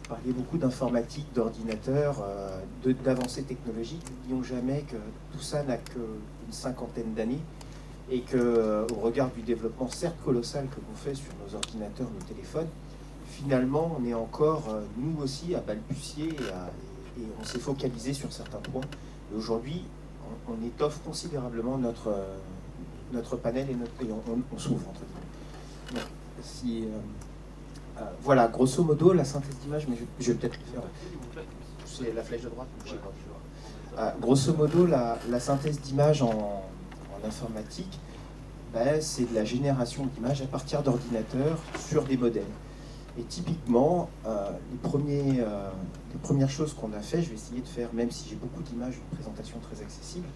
parliez beaucoup d'informatique, d'ordinateur, d'avancées technologiques. N'oublions jamais que tout ça n'a qu'une cinquantaine d'années et qu'au regard du développement certes colossal que l'on fait sur nos ordinateurs, nos téléphones, finalement on est encore, nous aussi, à balbutier et on s'est focalisé sur certains points. Et aujourd'hui, on étoffe considérablement notre panel et on s'ouvre, entre guillemets. Donc, si, voilà, grosso modo, la synthèse d'image, mais je vais peut-être le faire. C'est la flèche de droite. Grosso modo, la synthèse d'image en informatique, ben, c'est de la génération d'images à partir d'ordinateurs sur des modèles. Et typiquement, les premières choses qu'on a fait, je vais essayer de faire, même si j'ai beaucoup d'images, une présentation très accessible,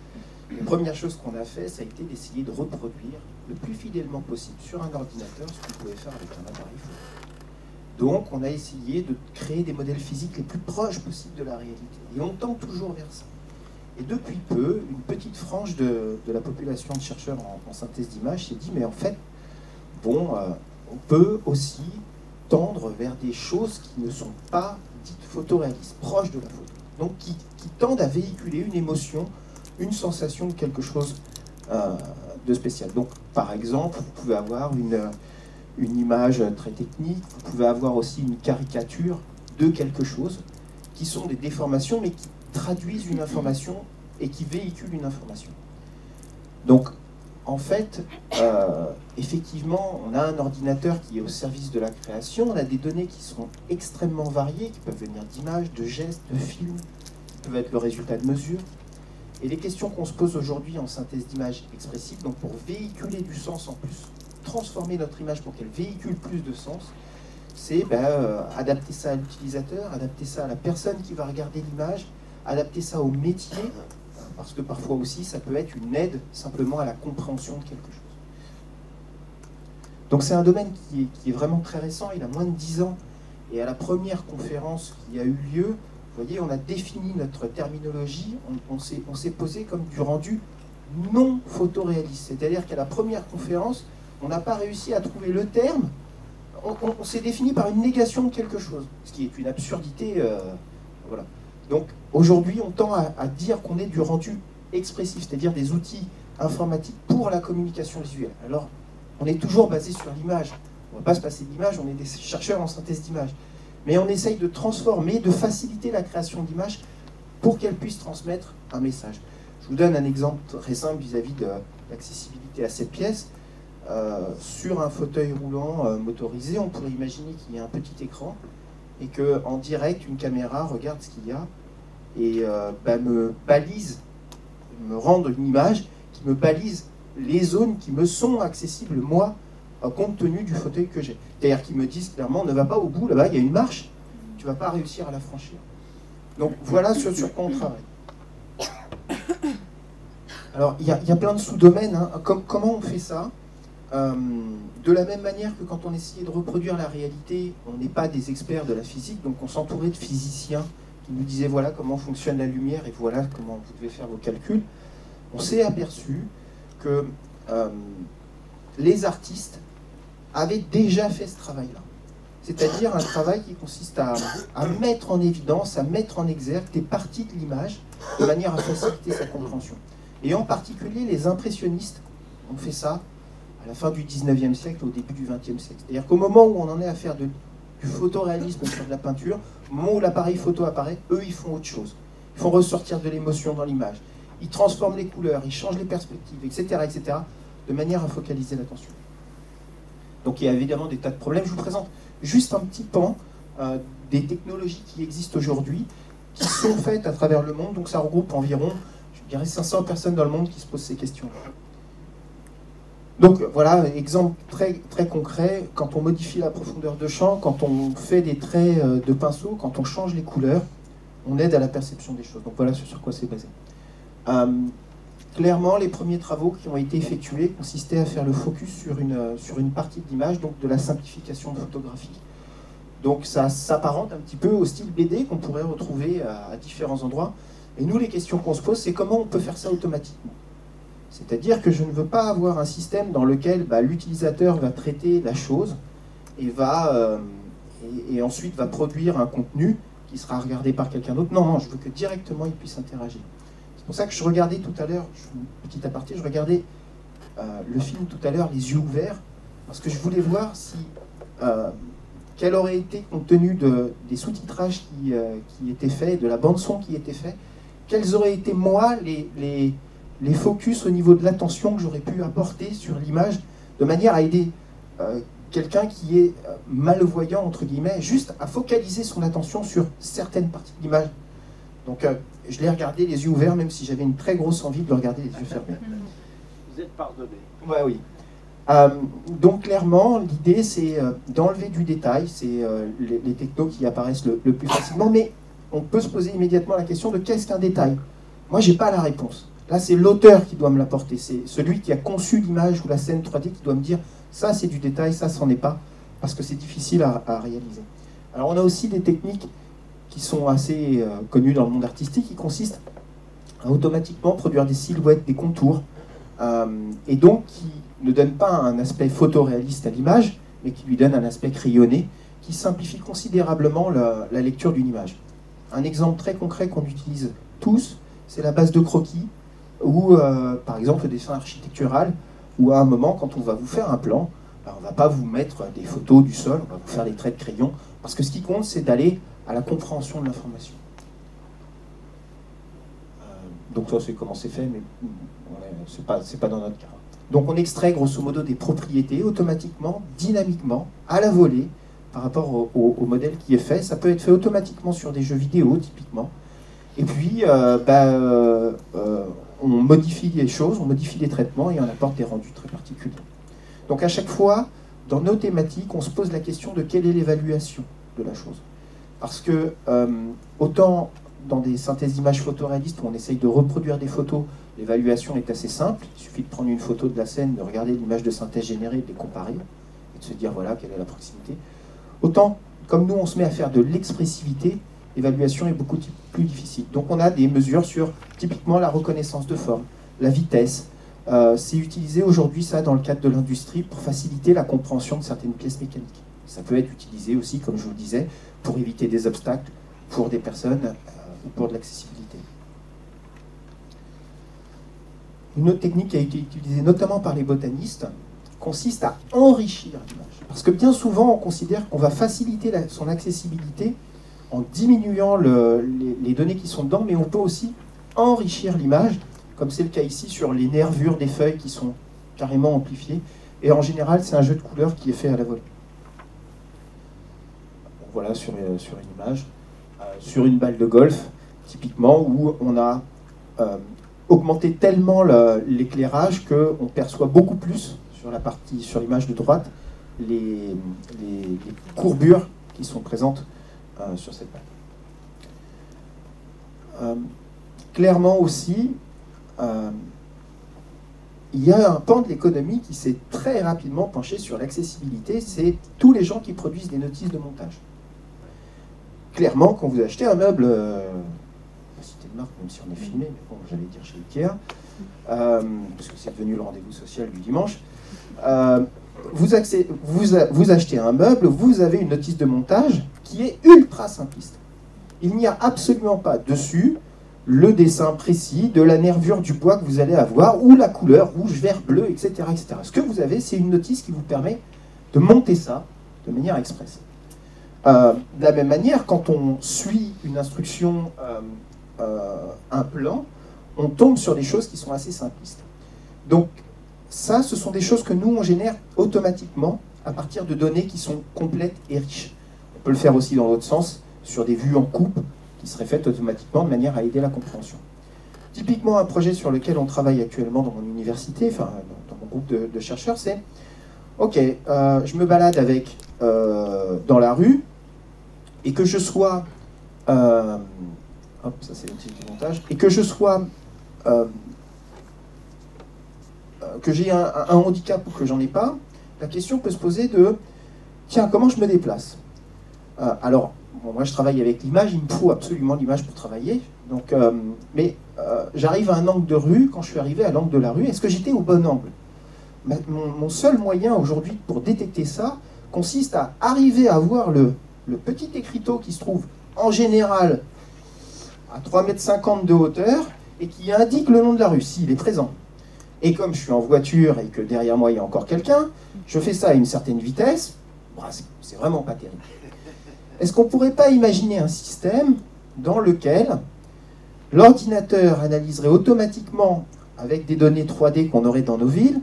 les premières choses qu'on a fait, ça a été d'essayer de reproduire le plus fidèlement possible sur un ordinateur ce qu'on pouvait faire avec un appareil photo. Donc, on a essayé de créer des modèles physiques les plus proches possibles de la réalité. Et on tend toujours vers ça. Et depuis peu, une petite frange de la population de chercheurs en synthèse d'image s'est dit, mais en fait, bon, on peut aussi tendre vers des choses qui ne sont pas dites photoréalistes, proches de la photo. Donc, qui tendent à véhiculer une émotion, une sensation de quelque chose de spécial. Donc, par exemple, vous pouvez avoir une image très technique, vous pouvez avoir aussi une caricature de quelque chose, qui sont des déformations, mais qui traduisent une information et qui véhiculent une information. Donc, en fait, effectivement, on a un ordinateur qui est au service de la création, on a des données qui sont extrêmement variées, qui peuvent venir d'images, de gestes, de films, qui peuvent être le résultat de mesures. Et les questions qu'on se pose aujourd'hui en synthèse d'images expressive, donc pour véhiculer du sens en plus, transformer notre image pour qu'elle véhicule plus de sens, c'est adapter ça à l'utilisateur, adapter ça à la personne qui va regarder l'image, adapter ça au métier, parce que parfois aussi ça peut être une aide simplement à la compréhension de quelque chose. Donc c'est un domaine qui est vraiment très récent, il a moins de 10 ans, et à la première conférence qui a eu lieu, vous voyez, on a défini notre terminologie, on s'est posé comme du rendu non photoréaliste. C'est-à-dire qu'à la première conférence, on n'a pas réussi à trouver le terme, on s'est défini par une négation de quelque chose, ce qui est une absurdité. Voilà. Donc aujourd'hui, on tend à dire qu'on est du rendu expressif, c'est-à-dire des outils informatiques pour la communication visuelle. Alors, on est toujours basé sur l'image. On ne va pas se passer d'image, on est des chercheurs en synthèse d'image. Mais on essaye de transformer, de faciliter la création d'images pour qu'elles puissent transmettre un message. Je vous donne un exemple très simple vis-à-vis de l'accessibilité à cette pièce. Sur un fauteuil roulant motorisé, on pourrait imaginer qu'il y a un petit écran et qu'en direct, une caméra regarde ce qu'il y a et me balise, me rende une image qui me balise les zones qui me sont accessibles, moi, compte tenu du fauteuil que j'ai. C'est-à-dire qu'ils me disent clairement, ne va pas au bout, là-bas, il y a une marche, tu ne vas pas réussir à la franchir. Donc voilà sur quoi on travaille. Alors, il y a plein de sous-domaines. Hein. Comment on fait ça? De la même manière que quand on essayait de reproduire la réalité, on n'est pas des experts de la physique, donc on s'entourait de physiciens qui nous disaient voilà comment fonctionne la lumière et voilà comment vous devez faire vos calculs. On s'est aperçu que les artistes avaient déjà fait ce travail-là. C'est-à-dire un travail qui consiste à mettre en évidence, à mettre en exergue des parties de l'image de manière à faciliter sa compréhension. Et en particulier, les impressionnistes ont fait ça à la fin du 19e siècle, au début du 20e siècle. C'est-à-dire qu'au moment où on en est à faire du photoréalisme sur de la peinture, au moment où l'appareil photo apparaît, eux, ils font autre chose. Ils font ressortir de l'émotion dans l'image. Ils transforment les couleurs, ils changent les perspectives, etc., etc., de manière à focaliser l'attention. Donc il y a évidemment des tas de problèmes. Je vous présente juste un petit pan des technologies qui existent aujourd'hui, qui sont faites à travers le monde. Donc ça regroupe environ, je dirais, 500 personnes dans le monde qui se posent ces questions. Donc voilà, exemple très, très concret, quand on modifie la profondeur de champ, quand on fait des traits de pinceau, quand on change les couleurs, on aide à la perception des choses. Donc voilà sur quoi c'est basé. Clairement, les premiers travaux qui ont été effectués consistaient à faire le focus sur une partie de l'image, donc de la simplification photographique. Donc ça s'apparente un petit peu au style BD qu'on pourrait retrouver à différents endroits. Et nous, les questions qu'on se pose, c'est comment on peut faire ça automatiquement. C'est-à-dire que je ne veux pas avoir un système dans lequel l'utilisateur va traiter la chose et va et ensuite va produire un contenu qui sera regardé par quelqu'un d'autre. Non, non, je veux que directement il puisse interagir. C'est pour ça que je regardais tout à l'heure, petit aparté, je regardais le film tout à l'heure, les yeux ouverts, parce que je voulais voir si quel aurait été, compte tenu des sous-titrages qui étaient faits, de la bande-son qui était faite, quels auraient été, moi, les focus au niveau de l'attention que j'aurais pu apporter sur l'image, de manière à aider quelqu'un qui est malvoyant, entre guillemets, juste à focaliser son attention sur certaines parties de l'image. Donc, je l'ai regardé les yeux ouverts, même si j'avais une très grosse envie de le regarder les yeux fermés. Vous êtes pardonné. Ouais, oui. Donc clairement, l'idée c'est d'enlever du détail, c'est les technos qui apparaissent le plus facilement, mais on peut se poser immédiatement la question de qu'est-ce qu'un détail. Moi, j'ai pas la réponse. Là, c'est l'auteur qui doit me l'apporter, c'est celui qui a conçu l'image ou la scène 3D qui doit me dire ça c'est du détail, ça c'en est pas, parce que c'est difficile à réaliser. Alors on a aussi des techniques qui sont assez connues dans le monde artistique, qui consistent à automatiquement produire des silhouettes, des contours, et donc qui ne donne pas un aspect photoréaliste à l'image, mais qui lui donne un aspect crayonné, qui simplifie considérablement la lecture d'une image. Un exemple très concret qu'on utilise tous, c'est la base de croquis, ou par exemple le dessin architectural, où à un moment, quand on va vous faire un plan, ben, on ne va pas vous mettre des photos du sol, on va vous faire des traits de crayon, parce que ce qui compte, c'est d'aller à la compréhension de l'information. Donc ça, c'est comment c'est fait, mais c'est pas dans notre cas. Donc on extrait grosso modo des propriétés automatiquement, dynamiquement, à la volée, par rapport au modèle qui est fait. Ça peut être fait automatiquement sur des jeux vidéo, typiquement. Et puis, on modifie les choses, on modifie les traitements et on apporte des rendus très particuliers. Donc à chaque fois, dans nos thématiques, on se pose la question de quelle est l'évaluation de la chose. Parce que, autant dans des synthèses d'images photoréalistes où on essaye de reproduire des photos, l'évaluation est assez simple. Il suffit de prendre une photo de la scène, de regarder l'image de synthèse générée, de les comparer, et de se dire voilà quelle est la proximité. Autant, comme nous on se met à faire de l'expressivité, l'évaluation est beaucoup plus difficile. Donc on a des mesures sur typiquement la reconnaissance de forme, la vitesse. C'est utilisé aujourd'hui ça dans le cadre de l'industrie pour faciliter la compréhension de certaines pièces mécaniques. Ça peut être utilisé aussi, comme je vous le disais, pour éviter des obstacles pour des personnes ou pour de l'accessibilité. Une autre technique qui a été utilisée notamment par les botanistes consiste à enrichir l'image. Parce que bien souvent, on considère qu'on va faciliter son accessibilité en diminuant les données qui sont dedans, mais on peut aussi enrichir l'image, comme c'est le cas ici sur les nervures des feuilles qui sont carrément amplifiées. Et en général, c'est un jeu de couleurs qui est fait à la volée. Voilà sur une image. Sur une balle de golf, typiquement, où on a augmenté tellement l'éclairage qu'on perçoit beaucoup plus sur l'image de droite les courbures qui sont présentes sur cette balle. Clairement aussi, il y a un pan de l'économie qui s'est très rapidement penché sur l'accessibilité, c'est tous les gens qui produisent des notices de montage. Clairement, quand vous achetez un meuble, je ne vais pas citer de marque, même si on est filmé, mais bon, j'allais dire chez Ikea, parce que c'est devenu le rendez-vous social du dimanche, vous achetez un meuble, vous avez une notice de montage qui est ultra simpliste. Il n'y a absolument pas dessus le dessin précis de la nervure du bois que vous allez avoir, ou la couleur rouge, vert, bleu, etc., etc. Ce que vous avez, c'est une notice qui vous permet de monter ça de manière express. De la même manière, quand on suit une instruction, un plan, on tombe sur des choses qui sont assez simplistes. Donc ça, ce sont des choses que nous, on génère automatiquement à partir de données qui sont complètes et riches. On peut le faire aussi dans l'autre sens, sur des vues en coupe, qui seraient faites automatiquement de manière à aider la compréhension. Typiquement, un projet sur lequel on travaille actuellement dans mon université, enfin dans mon groupe de chercheurs, c'est ok, je me balade avec dans la rue, et que je sois hop, ça c'est l'outil du montage, et que je sois que j'ai un handicap ou que j'en ai pas, la question peut se poser de tiens, comment je me déplace? Alors, bon, moi je travaille avec l'image, il me faut absolument l'image pour travailler, donc, j'arrive à un angle de rue, quand je suis arrivé à l'angle de la rue, est-ce que j'étais au bon angle? Mon seul moyen aujourd'hui pour détecter ça consiste à arriver à voir le petit écriteau qui se trouve en général à 3,50 m de hauteur et qui indique le nom de la rue, s'il est présent. Et comme je suis en voiture et que derrière moi il y a encore quelqu'un, je fais ça à une certaine vitesse, c'est vraiment pas terrible. Est-ce qu'on ne pourrait pas imaginer un système dans lequel l'ordinateur analyserait automatiquement, avec des données 3D qu'on aurait dans nos villes,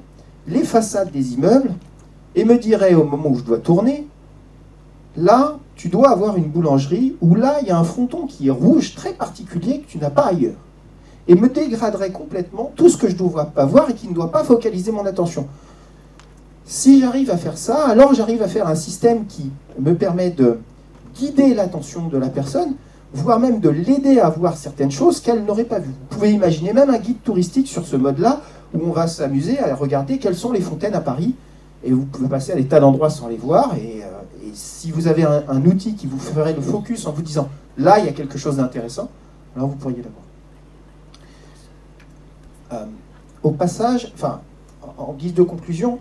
les façades des immeubles et me dirait au moment où je dois tourner, là, tu dois avoir une boulangerie, ou là, il y a un fronton qui est rouge, très particulier, que tu n'as pas ailleurs. Et me dégraderait complètement tout ce que je ne dois pas voir et qui ne doit pas focaliser mon attention. Si j'arrive à faire ça, alors j'arrive à faire un système qui me permet de guider l'attention de la personne, voire même de l'aider à voir certaines choses qu'elle n'aurait pas vues. Vous pouvez imaginer même un guide touristique sur ce mode-là, où on va s'amuser à regarder quelles sont les fontaines à Paris, et vous pouvez passer à des tas d'endroits sans les voir, et si vous avez un outil qui vous ferait le focus en vous disant « là, il y a quelque chose d'intéressant », alors vous pourriez l'avoir. Au passage, enfin, en guise de conclusion,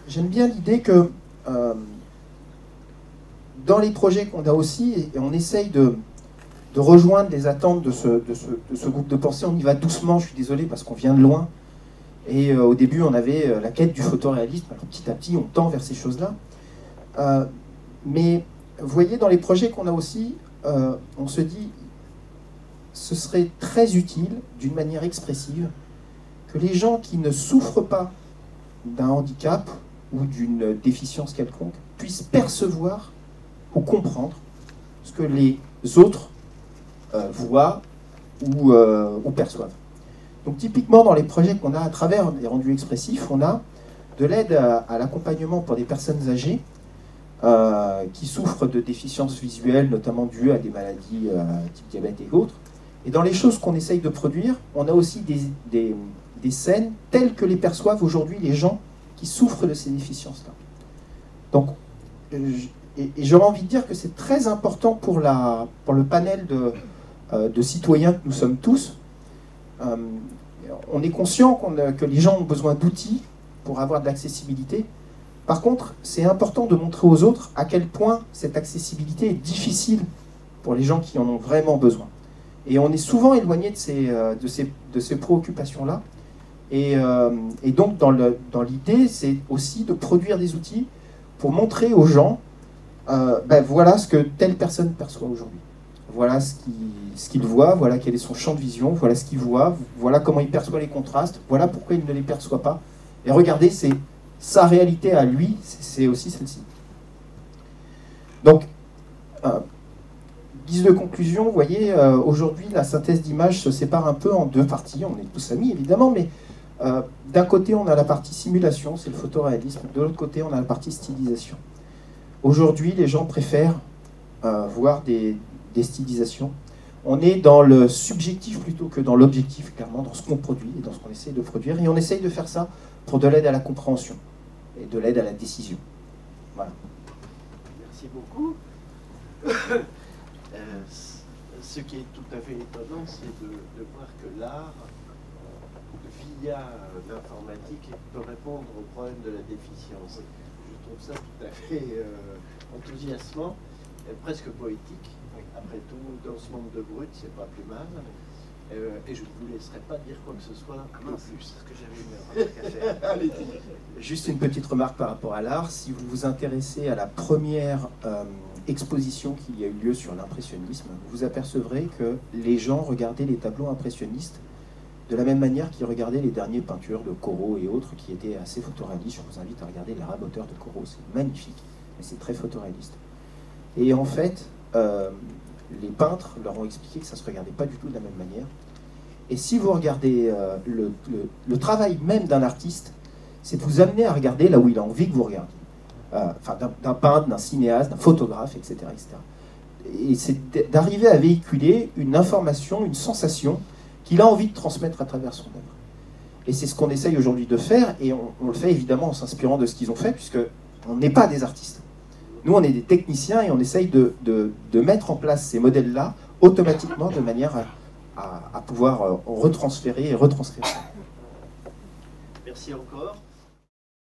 j'aime bien l'idée que dans les projets qu'on a aussi, et on essaye de rejoindre les attentes de ce groupe de pensée. On y va doucement, je suis désolé, parce qu'on vient de loin. Et au début, on avait la quête du photoréalisme. Alors petit à petit, on tend vers ces choses-là. Mais vous voyez, dans les projets qu'on a aussi, on se dit, ce serait très utile, d'une manière expressive, que les gens qui ne souffrent pas d'un handicap ou d'une déficience quelconque puissent percevoir ou comprendre ce que les autres voient ou perçoivent. Donc typiquement dans les projets qu'on a à travers les rendus expressifs, on a de l'aide à l'accompagnement pour des personnes âgées qui souffrent de déficiences visuelles, notamment dues à des maladies type diabète et autres. Et dans les choses qu'on essaye de produire, on a aussi des scènes telles que les perçoivent aujourd'hui les gens qui souffrent de ces déficiences-là. Donc, et j'aurais envie de dire que c'est très important pour le panel de citoyens que nous sommes tous. On est conscient que les gens ont besoin d'outils pour avoir de l'accessibilité. Par contre, c'est important de montrer aux autres à quel point cette accessibilité est difficile pour les gens qui en ont vraiment besoin. Et on est souvent éloigné de ces préoccupations-là. Et donc, dans l'idée, c'est aussi de produire des outils pour montrer aux gens voilà ce que telle personne perçoit aujourd'hui. Voilà ce qu'il voit, voilà quel est son champ de vision, voilà ce qu'il voit, voilà comment il perçoit les contrastes, voilà pourquoi il ne les perçoit pas. Et regardez, c'est sa réalité à lui, c'est aussi celle-ci. Donc, guise de conclusion, vous voyez, aujourd'hui, la synthèse d'image se sépare un peu en deux parties. On est tous amis, évidemment, mais d'un côté, on a la partie simulation, c'est le photoréalisme. De l'autre côté, on a la partie stylisation. Aujourd'hui, les gens préfèrent voir des stylisations. On est dans le subjectif plutôt que dans l'objectif, clairement, dans ce qu'on produit et dans ce qu'on essaye de produire. Et on essaye de faire ça pour de l'aide à la compréhension et de l'aide à la décision. Voilà. Merci beaucoup. Ce qui est tout à fait étonnant, c'est de voir que l'art, via l'informatique, peut répondre au problème de la déficience. Je trouve ça tout à fait enthousiasmant, et presque poétique. Après tout, dans ce monde de brut, c'est pas plus mal. Et je ne vous laisserai pas dire quoi que ce soit. C'est ce que j'avais une remarque à faire. Allez-y. Juste une petite remarque par rapport à l'art. Si vous vous intéressez à la première exposition qu'il y a eu lieu sur l'impressionnisme, vous apercevrez que les gens regardaient les tableaux impressionnistes de la même manière qu'ils regardaient les dernières peintures de Corot et autres qui étaient assez photoréalistes. Je vous invite à regarder Les Raboteurs de Corot, c'est magnifique, mais c'est très photoréaliste. Et en fait, les peintres leur ont expliqué que ça ne se regardait pas du tout de la même manière. Et si vous regardez le travail même d'un artiste, c'est de vous amener à regarder là où il a envie que vous regardiez. Enfin, d'un peintre, d'un cinéaste, d'un photographe, etc., etc. Et c'est d'arriver à véhiculer une information, une sensation qu'il a envie de transmettre à travers son œuvre. Et c'est ce qu'on essaye aujourd'hui de faire, et on le fait évidemment en s'inspirant de ce qu'ils ont fait, puisqu'on n'est pas des artistes. Nous, on est des techniciens et on essaye de mettre en place ces modèles-là automatiquement de manière à pouvoir retransférer et retranscrire. Merci encore.